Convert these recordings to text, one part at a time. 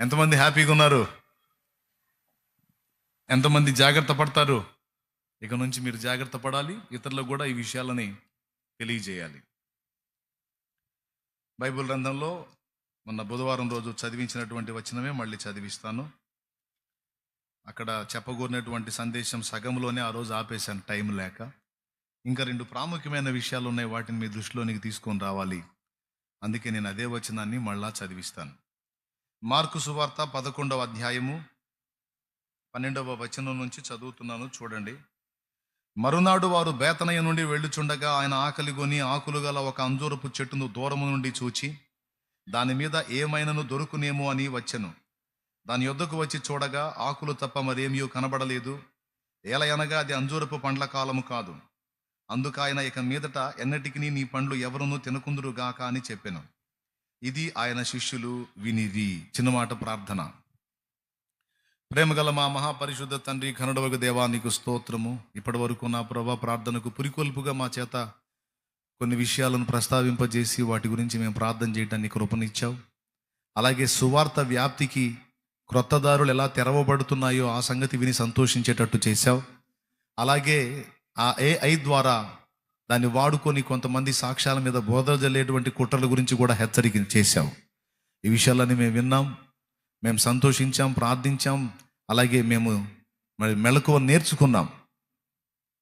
ఎంతమంది హ్యాపీగా ఉన్నారు? ఎంతమంది జాగ్రత్త పడతారు? ఇక నుంచి మీరు జాగ్రత్త పడాలి, ఇతరులకు కూడా ఈ విషయాలని తెలియజేయాలి. బైబిల్ గ్రంథంలో మొన్న బుధవారం రోజు చదివించినటువంటి వచనమే మళ్ళీ చదివిస్తాను. అక్కడ చెప్పగోరినటువంటి సందేశం సగంలోనే ఆ రోజు ఆపేశాను, టైం లేక. ఇంకా 2 ప్రాముఖ్యమైన విషయాలు ఉన్నాయి, వాటిని మీ దృష్టిలోనికి తీసుకొని రావాలి. అందుకే నేను అదే వచనాన్ని మళ్ళా చదివిస్తాను. మార్కు సువార్త 11వ అధ్యాయము 12వ వచనం నుంచి చదువుతున్నాను, చూడండి. మరునాడు వారు బేతనయ్య నుండి వెళ్ళుచుండగా ఆయన ఆకలిగొని ఆకులు గల ఒక అంజూరపు చెట్టును దూరము నుండి చూచి దాని మీద ఏమైనను దొరుకునేమో అని వచ్చెను. దాని యొద్దకు వచ్చి చూడగా ఆకులు తప్ప మరేమీ కనబడలేదు. ఏలయనగా అది అంజూరపు పండ్ల కాలము కాదు. అందుకు ఆయన, ఇక మీదట ఎన్నటికి నీ పండ్లు ఎవరునూ తినకుందురుగాక అని చెప్పెను. ఇది ఆయన శిష్యులు వినిరి. చిన్నమాట ప్రార్థన. ప్రేమగల మా మహాపరిశుద్ధ తండ్రి, ఘనుడవగు దేవా, నీకు స్తోత్రము. ఇప్పటి వరకు నా ప్రభా ప్రార్థనకు పురికొల్పుగా మా చేత కొన్ని విషయాలను ప్రస్తావింపజేసి వాటి గురించి మేము ప్రార్థన చేయడానికి కృపనిచ్చావు. అలాగే సువార్త వ్యాప్తికి క్రొత్త దారులు ఎలా తెరవబడుతున్నాయో ఆ సంగతి విని సంతోషించేటట్టు చేశావు. అలాగే ఆ AI ద్వారా దాన్ని వాడుకొని కొంతమంది సాక్ష్యాల మీద బోధ జల్లేటువంటి కుట్రల గురించి కూడా హెచ్చరిక చేశావు. ఈ విషయాలన్నీ మేము విన్నాం, మేము సంతోషించాం, ప్రార్థించాం. అలాగే మేము మరి మెళకువ నేర్చుకున్నాం.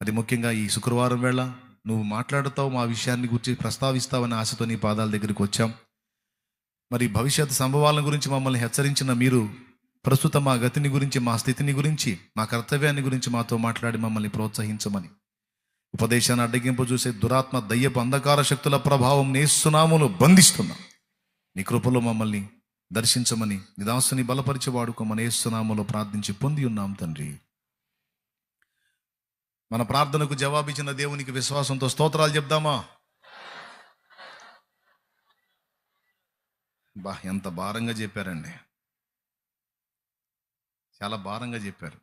అది ముఖ్యంగా ఈ శుక్రవారం వేళ నువ్వు మాట్లాడుతావు, మా విషయాన్ని గురించి ప్రస్తావిస్తావని ఆశతో నీ పాదాల దగ్గరికి వచ్చాం. మరి భవిష్యత్ సంభవాల గురించి మమ్మల్ని హెచ్చరించిన మీరు ప్రస్తుతం మా గతిని గురించి, మా స్థితిని గురించి, మా కర్తవ్యాన్ని గురించి మాతో మాట్లాడి మమ్మల్ని ప్రోత్సహించమని, ఉపదేశాన్ని అడ్డగింపు చూసే దురాత్మ దయ్యపు అంధకార శక్తుల ప్రభావం నేస్తున్నామును బంధిస్తున్నాం. నీ కృపలో మమ్మల్ని దర్శించమని, నిదాసుని బలపరిచి వాడుకోమని యేసునామములో ప్రార్థించి పొంది ఉన్నాం తండ్రి. మన ప్రార్థనకు జవాబిచ్చిన దేవునికి విశ్వాసంతో స్తోత్రాలు చెప్దామా? ఎంత భారంగా చెప్పారండి, చాలా భారంగా చెప్పారు.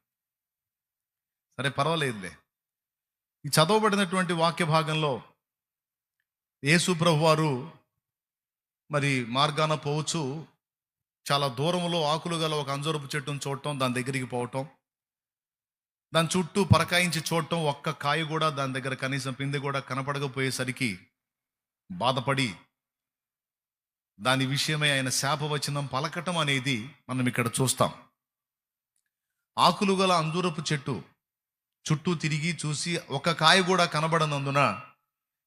సరే, పర్వాలేదులే. ఈ చదవబడినటువంటి వాక్య భాగంలో యేసు ప్రభువారు మరి మార్గాన పోవచ్చు, చాలా దూరంలో ఆకులు గల ఒక అంజూరపు చెట్టును చూడటం, దాని దగ్గరికి పోవటం, దాని చుట్టూ పరకాయించి చూడటం, ఒక్క కాయ కూడా దాని దగ్గర కనీసం పిందె కూడా కనపడకపోయేసరికి బాధపడి దాని విషయమై ఆయన శాపవచనం పలకటం అనేది మనం ఇక్కడ చూస్తాం. ఆకులు గల అంజూరపు చెట్టు చుట్టూ తిరిగి చూసి ఒక కాయ కూడా కనబడనందున,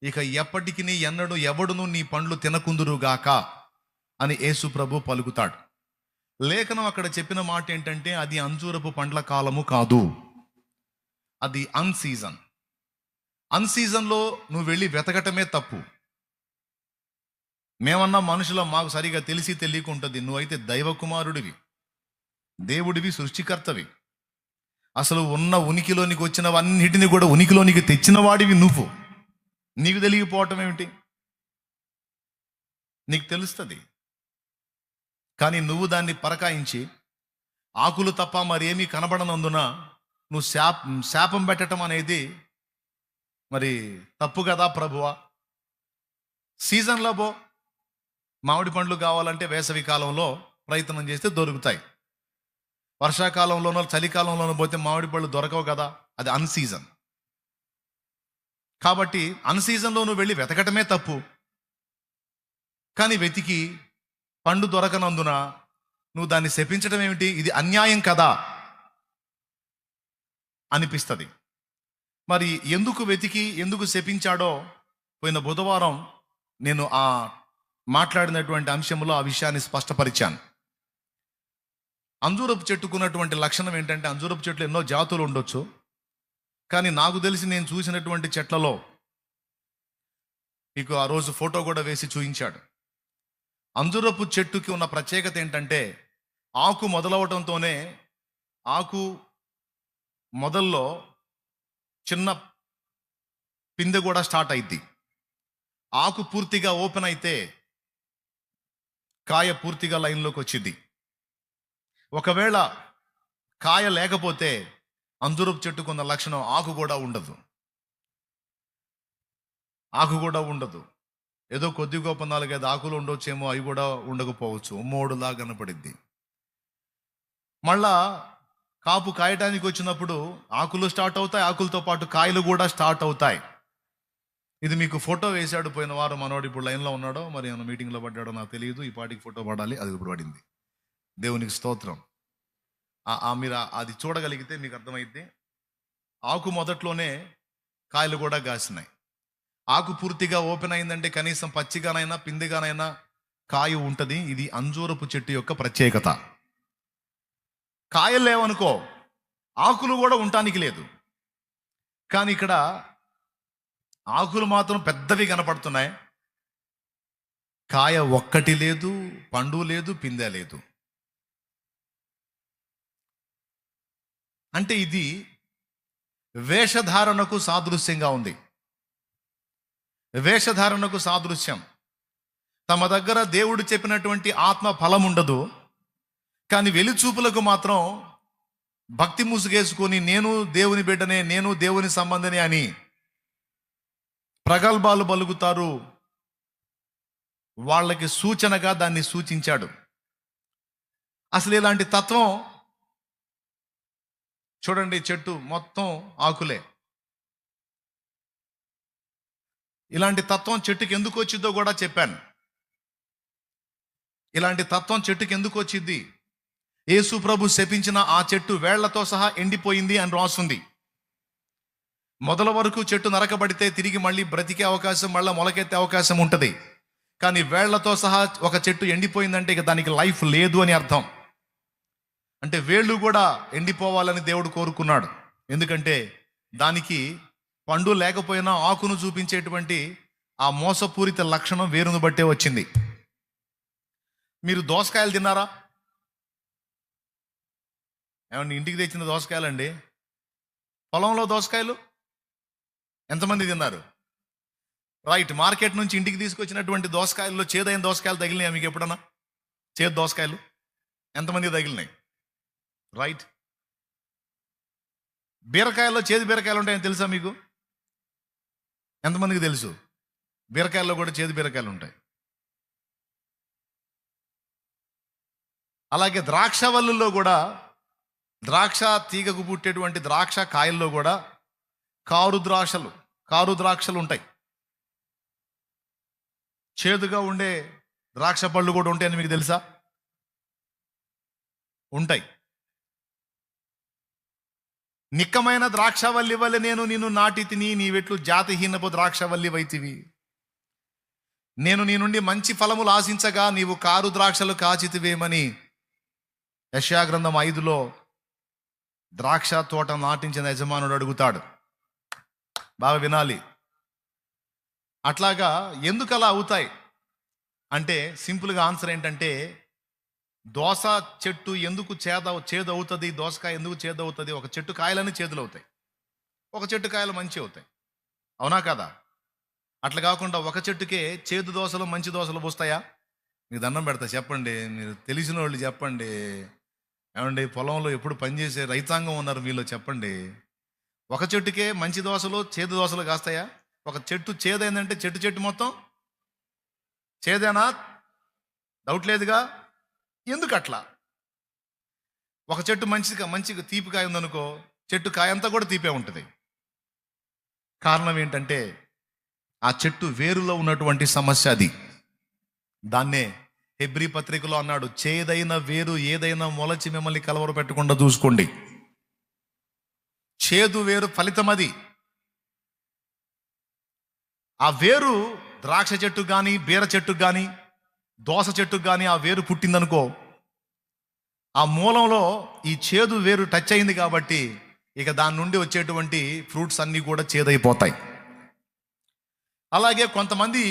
ఇక ఎప్పటికీ ఎన్నడూ ఎవడును నీ పండ్లు తినకుందురుగాక అని యేసు ప్రభు పలుకుతాడు. లేఖనం అక్కడ చెప్పిన మాట ఏంటంటే, అది అంజూరపు పండ్ల కాలము కాదు, అది అన్సీజన్. అన్సీజన్లో నువ్వు వెళ్ళి వెతకటమే తప్పు. మేమన్నా మనుషులం, మాకు సరిగా తెలిసి తెలియకుంటుంది. నువ్వైతే దైవ కుమారుడివి, దేవుడివి, సృష్టికర్తవి. అసలు ఉన్న ఉనికిలోనికి వచ్చినవన్నిటిని కూడా ఉనికిలోనికి తెచ్చిన వాడివి నువ్వు. నీకు తెలియకపోవటం ఏమిటి? నీకు తెలుస్తుంది. కానీ నువ్వు దాన్ని పరకాయించి ఆకులు తప్ప మరేమీ కనబడనందున నువ్వు శాపం పెట్టడం అనేది మరి తప్పు కదా ప్రభువా. సీజన్లో పో. మామిడి పండ్లు కావాలంటే వేసవి కాలంలో ప్రయత్నం చేస్తే దొరుకుతాయి. వర్షాకాలంలోనో చలికాలంలోనో పోతే మామిడి పళ్ళు దొరకవు కదా, అది అన్సీజన్. కాబట్టి అన్సీజన్లో నువ్వు వెళ్ళి వెతకటమే తప్పు. కానీ వెతికి పండు దొరకనందున నువ్వు దాన్ని శపించడం ఏమిటి? ఇది అన్యాయం కదా అనిపిస్తుంది. మరి ఎందుకు వెతికి ఎందుకు శపించాడో పోయిన బుధవారం నేను ఆ మాట్లాడినటువంటి అంశంలో ఆ విషయాన్ని స్పష్టపరిచాను. అంజూరపు చెట్టుకున్నటువంటి లక్షణం ఏంటంటే, అంజూరపు చెట్లు ఎన్నో జాతులు ఉండొచ్చు, కానీ నాకు తెలిసి నేను చూసినటువంటి చెట్లలో మీకు ఆ రోజు ఫోటో కూడా వేసి చూపించాడు. అంజూరపు చెట్టుకి ఉన్న ప్రత్యేకత ఏంటంటే, ఆకు మొదలవటంతోనే ఆకు మొదల్లో చిన్న పిందె కూడా స్టార్ట్ అయింది. ఆకు పూర్తిగా ఓపెన్ అయితే కాయ పూర్తిగా లైన్లోకి వచ్చింది. ఒకవేళ కాయ లేకపోతే అంజూరపు చెట్టుకున్న లక్షణం ఆకు కూడా ఉండదు. ఆకు కూడా ఉండదు. ఏదో కొద్ది గొప్ప 4-5 ఆకులు ఉండొచ్చేమో, అవి కూడా ఉండకపోవచ్చు. ఉమ్మోడులా కనపడిద్ది. మళ్ళా కాపు కాయటానికి వచ్చినప్పుడు ఆకులు స్టార్ట్ అవుతాయి, ఆకులతో పాటు కాయలు కూడా స్టార్ట్ అవుతాయి. ఇది మీకు ఫోటో వేశాడు పోయిన వారం మనోడు. ఇప్పుడు లైన్లో ఉన్నాడో మరి ఏమైనా మీటింగ్లో పడ్డాడో నాకు తెలియదు. ఈ పాటికి ఫోటో పడాలి, అది ఇప్పుడు పడింది. దేవునికి స్తోత్రం. మీరు అది చూడగలిగితే మీకు అర్థమైద్ది. ఆకు మొదట్లోనే కాయలు కూడా కాసినాయి. ఆకు పూర్తిగా ఓపెన్ అయిందంటే కనీసం పచ్చిగానైనా పిందిగానైనా కాయ ఉంటుంది. ఇది అంజూరపు చెట్టు యొక్క ప్రత్యేకత. కాయలు లేవనుకో, ఆకులు కూడా ఉండటానికి లేదు. కానీ ఇక్కడ ఆకులు మాత్రం పెద్దవి కనపడుతున్నాయి, కాయ ఒక్కటి లేదు, పండు లేదు, పిందె లేదు. అంటే ఇది వేషధారణకు సాదృశ్యంగా ఉంది. వేషధారణకు సాదృశ్యం. తమ దగ్గర దేవుడు చెప్పినటువంటి ఆత్మ ఫలం ఉండదు, కానీ వెలిచూపులకు మాత్రం భక్తి ముసుగేసుకొని నేను దేవుని బిడ్డనే, నేను దేవుని సంబంధనే అని ప్రగల్భాలు పలుకుతారు. వాళ్ళకి సూచనగా దాన్ని సూచించాడు. అసలు ఇలాంటి తత్వం చూడండి, చెట్టు మొత్తం ఆకులే. ఇలాంటి తత్వం చెట్టుకి ఎందుకు వచ్చిందో కూడా చెప్పాను. ఇలాంటి తత్వం చెట్టుకి ఎందుకు వచ్చింది? యేసు ప్రభు శపించిన ఆ చెట్టు వేళ్లతో సహా ఎండిపోయింది అని రాస్తుంది. మొదల వరకు చెట్టు నరకబడితే తిరిగి మళ్ళీ బ్రతికే అవకాశం, మళ్ళీ మొలకెత్తే అవకాశం ఉంటుంది. కానీ వేళ్లతో సహా ఒక చెట్టు ఎండిపోయిందంటే ఇక దానికి లైఫ్ లేదు అని అర్థం. అంటే వేళ్ళు కూడా ఎండిపోవాలని దేవుడు కోరుకున్నాడు. ఎందుకంటే దానికి పండు లేకపోయినా ఆకును చూపించేటువంటి ఆ మోసపూరిత లక్షణం వేరును బట్టే వచ్చింది. మీరు దోసకాయలు తిన్నారా? ఏమన్నా ఇంటికి తెచ్చిన దోసకాయలండి? పొలంలో దోసకాయలు ఎంతమంది తిన్నారు? రైట్. మార్కెట్ నుంచి ఇంటికి తీసుకొచ్చినటువంటి దోసకాయల్లో చేదైన దోసకాయలు తగిలినాయి మీకు ఎప్పుడన్నా? చేదు దోసకాయలు ఎంతమంది తగిలినాయి? రైట్. బీరకాయల్లో చేదు బీరకాయలు ఉంటాయని తెలుసా మీకు? ఎంతమందికి తెలుసు? బీరకాయల్లో కూడా చేదు బీరకాయలు ఉంటాయి. అలాగే ద్రాక్ష వల్లుల్లో కూడా, ద్రాక్ష తీగకు పుట్టేటువంటి ద్రాక్ష కాయల్లో కూడా కారు ద్రాక్షలు ఉంటాయి. చేదుగా ఉండే ద్రాక్ష పళ్ళు కూడా ఉంటాయని మీకు తెలుసా? ఉంటాయి. నిక్కమైన ద్రాక్షవల్లి వల్లే నేను నిన్ను నాటి తిని, నీవెట్లు జాతిహీనపు ద్రాక్షవల్లి వైతివి. నేను నీ నుండి మంచి ఫలములు ఆశించగా నీవు కారు ద్రాక్షలు కాచితివేమని యెషయా గ్రంథం 5లో ద్రాక్ష తోట నాటించిన యజమానుడు అడుగుతాడు. బాగా వినాలి. అట్లాగా ఎందుకు అలా అవుతాయి అంటే సింపుల్గా ఆన్సర్ ఏంటంటే, దోస చెట్టు ఎందుకు చేదు అవుతుంది, దోసకాయ ఎందుకు చేదు అవుతుంది? ఒక చెట్టు కాయలని చేదులు అవుతాయి, ఒక చెట్టు కాయలు మంచి అవుతాయి. అవునా కదా? అట్లా కాకుండా ఒక చెట్టుకే చేదు దోసలు మంచి దోసలు పోస్తాయా? మీకు దండం పెడతా, చెప్పండి. మీరు తెలిసిన వాళ్ళు చెప్పండి. ఏమండి, పొలంలో ఎప్పుడు పనిచేసే రైతాంగం ఉన్నారు మీలో, చెప్పండి. ఒక చెట్టుకే మంచి దోసలు చేదు దోసలు కాస్తాయా? ఒక చెట్టు చేదైందంటే చెట్టు మొత్తం చేదేనా? డౌట్ లేదుగా. ఎందుకు అట్లా? ఒక చెట్టు మంచిగా తీపి కాయ ఉందనుకో, చెట్టు కాయ అంతా కూడా తీపే ఉంటుంది. కారణం ఏంటంటే ఆ చెట్టు వేరులో ఉన్నటువంటి సమస్య అది. దాన్నే హెబ్రీ పత్రికలో అన్నాడు, చేదైన వేరు ఏదైనా మొలచి మిమ్మల్ని కలవర పెట్టకుండా చూసుకోండి. చేదు వేరు ఫలితం అది. ఆ వేరు ద్రాక్ష చెట్టు కానీ, బీర చెట్టు కానీ, దోస చెట్టుకు కానీ ఆ వేరు పుట్టిందనుకో, ఆ మూలంలో ఈ చేదు వేరు టచ్ అయింది కాబట్టి ఇక దాని నుండి వచ్చేటువంటి ఫ్రూట్స్ అన్నీ కూడా చేదైపోతాయి. అలాగే కొంతమంది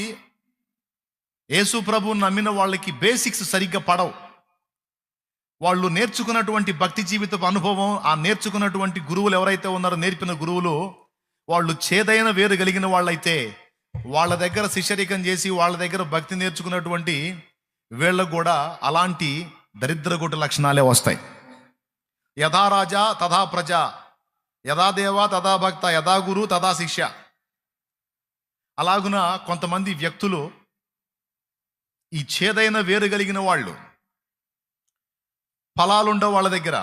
యేసు ప్రభువుని నమ్మిన వాళ్ళకి బేసిక్స్ సరిగ్గా పడవు. వాళ్ళు నేర్చుకున్నటువంటి భక్తి జీవితపు అనుభవం, ఆ నేర్చుకున్నటువంటి గురువులు ఎవరైతే ఉన్నారో, నేర్పిన గురువులు, వాళ్ళు చేదైన వేరు కలిగిన వాళ్ళైతే వాళ్ళ దగ్గర శిష్యరికం చేసి వాళ్ళ దగ్గర భక్తి నేర్చుకున్నటువంటి వీళ్ళకు కూడా అలాంటి దరిద్రగుట్టు లక్షణాలే వస్తాయి. యథా రాజా తథా ప్రజ, యథా దేవ తథా భక్త, యథా గురు తథా శిష్య. అలాగున కొంతమంది వ్యక్తులు ఈ చేదైన వేరు కలిగిన వాళ్ళు ఫలాలు ఉండవు వాళ్ళ దగ్గర.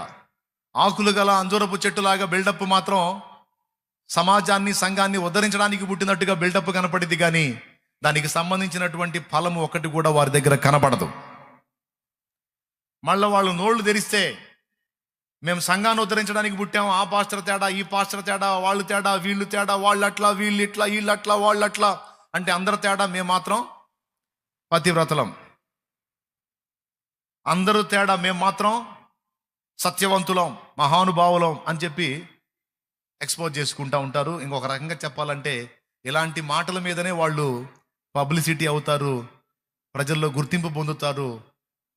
ఆకులు గల అంజూరపు చెట్టులాగా బిల్డప్ మాత్రం సమాజాన్ని సంఘాన్ని ఉద్ధరించడానికి పుట్టినట్టుగా బిల్డప్ కనపడింది, కానీ దానికి సంబంధించినటువంటి ఫలము ఒకటి కూడా వారి దగ్గర కనపడదు. మళ్ళీ వాళ్ళు నోళ్లు తెరిస్తే మేము సంఘాన్ని ఉద్ధరించడానికి పుట్టాము, ఆ పాస్టర్ తేడా, ఈ పాస్టర్ తేడా, వాళ్ళు తేడా, వీళ్ళు తేడా, వాళ్ళు అట్లా, వీళ్ళు ఇట్లా, వీళ్ళు అట్లా, వాళ్ళు అట్లా అంటే అందరు తేడా, మేము మాత్రం పతివ్రతలం. అందరూ తేడా, మేము మాత్రం సత్యవంతులం, మహానుభావులం అని చెప్పి ఎక్స్పోజ్ చేసుకుంటూ ఉంటారు. ఇంకొక రకంగా చెప్పాలంటే ఇలాంటి మాటల మీదనే వాళ్ళు పబ్లిసిటీ అవుతారు, ప్రజల్లో గుర్తింపు పొందుతారు,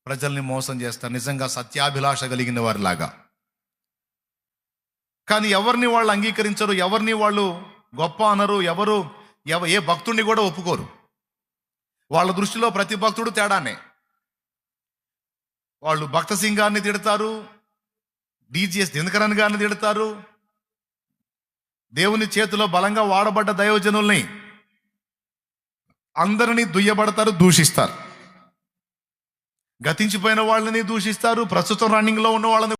ప్రజల్ని మోసం చేస్తారు, నిజంగా సత్యాభిలాష కలిగిన వారిలాగా. కానీ ఎవరిని వాళ్ళు అంగీకరించరు, ఎవరిని వాళ్ళు గొప్ప అనరు, ఏ భక్తుడిని కూడా ఒప్పుకోరు. వాళ్ళ దృష్టిలో ప్రతి భక్తుడు తేడానే. వాళ్ళు భక్త సింగ్ గారిని తిడతారు, డిజిఎస్ దినకరన్ గారిని తిడతారు, దేవుని చేతిలో బలంగా వాడబడ్డ దైవజనుల్ని అందరినీ దుయ్యబడతారు, దూషిస్తారు. గతించిపోయిన వాళ్ళని దూషిస్తారు, ప్రస్తుతం రన్నింగ్లో ఉన్న వాళ్ళని